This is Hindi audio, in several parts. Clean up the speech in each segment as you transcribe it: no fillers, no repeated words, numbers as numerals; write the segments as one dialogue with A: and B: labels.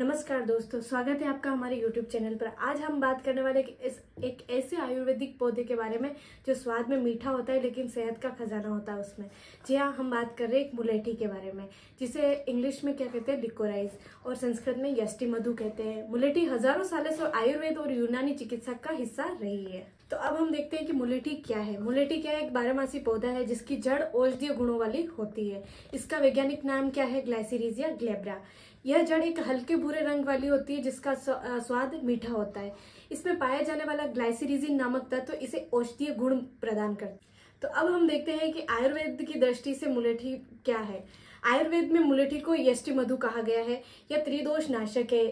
A: नमस्कार दोस्तों, स्वागत है आपका हमारे YouTube चैनल पर। आज हम बात करने वाले एक ऐसे आयुर्वेदिक पौधे के बारे में जो स्वाद में मीठा होता है लेकिन सेहत का खजाना होता है उसमें। जी हाँ, हम बात कर रहे हैं एक मुलेठी के बारे में, जिसे इंग्लिश में क्या कहते हैं, लिकोराइज, और संस्कृत में यष्टि मधु कहते हैं। मुलेठी हजारों सालों से आयुर्वेद और यूनानी चिकित्सा का हिस्सा रही है। तो अब हम देखते हैं कि मुलेठी क्या है। मुलेठी क्या है? एक बारहमासी पौधा है जिसकी जड़ औषधीय गुणों वाली होती है। इसका वैज्ञानिक नाम क्या है? ग्लाइसिरिजिया ग्लेब्रा। यह जड़ एक हल्के भूरे रंग वाली होती है जिसका स्वाद मीठा होता है। इसमें पाया जाने वाला ग्लाइसिरिजिन नामक तत्व इसे औषधीय गुण प्रदान करता है। तो अब हम देखते हैं कि आयुर्वेद की दृष्टि से मुलेठी क्या है। आयुर्वेद में मुलेठी को यष्टि मधु कहा गया है। यह त्रिदोष नाशक है,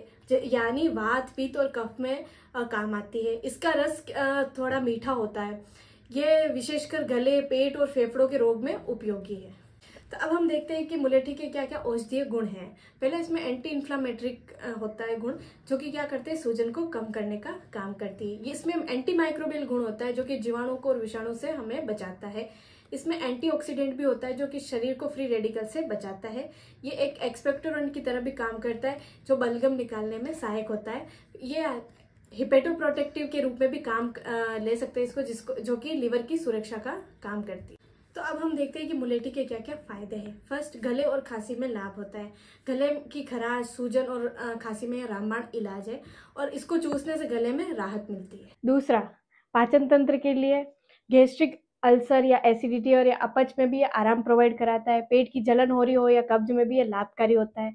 A: यानी वात, पित्त और कफ में काम आती है। इसका रस थोड़ा मीठा होता है। यह विशेषकर गले, पेट और फेफड़ों के रोग में उपयोगी है। तो अब हम देखते हैं कि मुलेठी के क्या क्या औषधीय गुण हैं। पहले इसमें एंटी इन्फ्लामेटरी होता है गुण, जो कि क्या करते हैं, सूजन को कम करने का काम करती है। ये इसमें एंटी माइक्रोबियल गुण होता है जो कि जीवाणु को और विषाणु से हमें बचाता है। इसमें एंटीऑक्सीडेंट भी होता है जो कि शरीर को फ्री रेडिकल से बचाता है। ये एक एक्सपेक्टोरेंट की तरह भी काम करता है जो बलगम निकालने में सहायक होता है। ये हिपेटोप्रोटेक्टिव के रूप में भी काम ले सकते हैं इसको, जो कि लीवर की सुरक्षा का काम करती है। तो अब हम देखते हैं कि मुलेठी के क्या क्या फायदे हैं। फर्स्ट, गले और खांसी में लाभ होता है। गले की खराश, सूजन और खांसी में रामबाण इलाज है और इसको चूसने से गले में राहत मिलती है। दूसरा, पाचन तंत्र के लिए गैस्ट्रिक अल्सर या एसिडिटी और या अपच में भी ये आराम प्रोवाइड कराता है। पेट की जलन हो रही हो या कब्ज में भी ये लाभकारी होता है।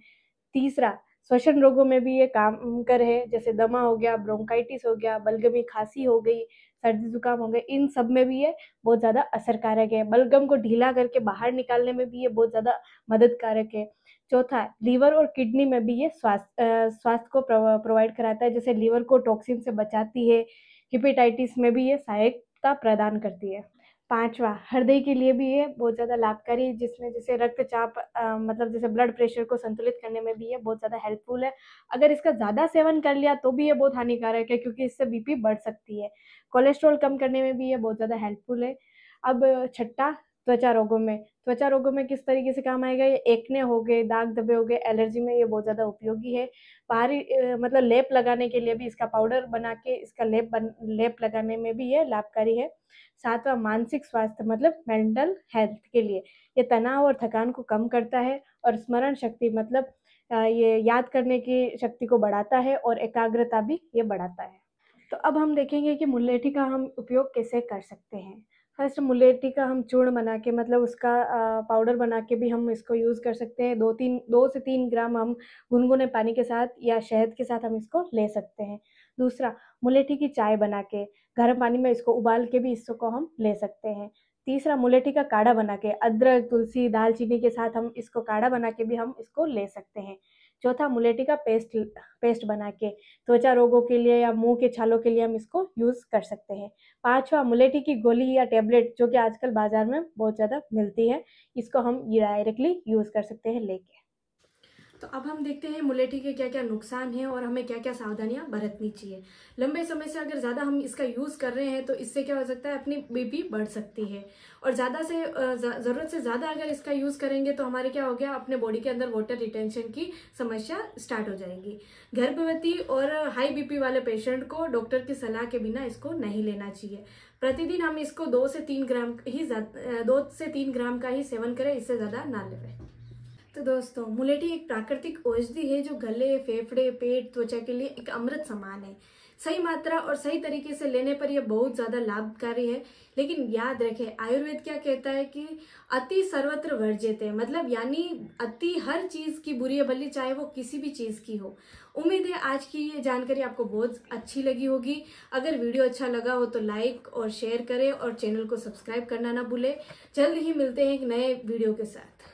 A: तीसरा, श्वसन रोगों में भी ये काम कर है, जैसे दमा हो गया, ब्रोंकाइटिस हो गया, बलगमी खांसी हो गई, सर्दी जुकाम हो गए, इन सब में भी ये बहुत ज़्यादा असरकारक है। बलगम को ढीला करके बाहर निकालने में भी ये बहुत ज़्यादा मददकारक है। चौथा, लीवर और किडनी में भी ये स्वास्थ्य को प्रोवाइड कराता है, जैसे लीवर को टॉक्सिन से बचाती है। हेपेटाइटिस में भी ये सहायता प्रदान करती है। पांचवा, हृदय के लिए भी ये बहुत ज़्यादा लाभकारी है, जिसमें जैसे रक्तचाप मतलब जैसे ब्लड प्रेशर को संतुलित करने में भी ये बहुत ज़्यादा हेल्पफुल है। अगर इसका ज़्यादा सेवन कर लिया तो भी ये बहुत हानिकारक है, क्योंकि इससे बीपी बढ़ सकती है। कोलेस्ट्रॉल कम करने में भी ये बहुत ज़्यादा हेल्पफुल है। अब छठा, त्वचा रोगों में किस तरीके से काम आएगा? ये एक्ने हो गए, दाग धब्बे हो गए, एलर्जी में ये बहुत ज़्यादा उपयोगी है। बाहरी मतलब लेप लगाने के लिए भी इसका पाउडर बना के इसका लेप लगाने में भी ये लाभकारी है। सातवां, मानसिक स्वास्थ्य मतलब मेंटल हेल्थ के लिए ये तनाव और थकान को कम करता है और स्मरण शक्ति मतलब ये याद करने की शक्ति को बढ़ाता है और एकाग्रता भी ये बढ़ाता है। तो अब हम देखेंगे कि मुलेठी का हम उपयोग कैसे कर सकते हैं। फर्स्ट, मुलेठी का हम चूर्ण बना के मतलब उसका पाउडर बना के भी हम इसको यूज़ कर सकते हैं। 2 से 3 ग्राम हम गुनगुने पानी के साथ या शहद के साथ हम इसको ले सकते हैं। दूसरा, मुलेठी की चाय बना के गर्म पानी में इसको उबाल के भी इसको हम ले सकते हैं। तीसरा, मुलेठी का काढ़ा बना के अदरक, तुलसी, दालचीनी के साथ हम इसको काढ़ा बना के भी हम इसको ले सकते हैं। चौथा, मुलेठी का पेस्ट बना के त्वचा रोगों के लिए या मुंह के छालों के लिए हम इसको यूज़ कर सकते हैं। पांचवा, मुलेठी की गोली या टेबलेट जो कि आजकल बाजार में बहुत ज़्यादा मिलती है, इसको हम डायरेक्टली यूज़ कर सकते हैं लेके। तो अब हम देखते हैं मुलेठी के क्या क्या नुकसान हैं और हमें क्या क्या सावधानियां बरतनी चाहिए। लंबे समय से अगर ज़्यादा हम इसका यूज़ कर रहे हैं तो इससे क्या हो सकता है, अपनी बीपी बढ़ सकती है। और ज़्यादा से ज़रूरत से ज़्यादा अगर इसका यूज़ करेंगे तो हमारे क्या हो गया, अपने बॉडी के अंदर वाटर रिटेंशन की समस्या स्टार्ट हो जाएगी। गर्भवती और हाई बीपी वाले पेशेंट को डॉक्टर की सलाह के बिना इसको नहीं लेना चाहिए। प्रतिदिन हम इसको 2 से 3 ग्राम का ही सेवन करें, इससे ज़्यादा ना लें। तो दोस्तों, मुलेठी एक प्राकृतिक औषधि है जो गले, फेफड़े, पेट, त्वचा के लिए एक अमृत समान है। सही मात्रा और सही तरीके से लेने पर यह बहुत ज्यादा लाभकारी है। लेकिन याद रखें, आयुर्वेद क्या कहता है कि अति सर्वत्र वर्ज्यते, मतलब यानी अति हर चीज की बुरी है, भली चाहे वो किसी भी चीज की हो। उम्मीद है आज की ये जानकारी आपको बहुत अच्छी लगी होगी। अगर वीडियो अच्छा लगा हो तो लाइक और शेयर करें और चैनल को सब्सक्राइब करना ना भूलें। जल्द ही मिलते हैं एक नए वीडियो के साथ।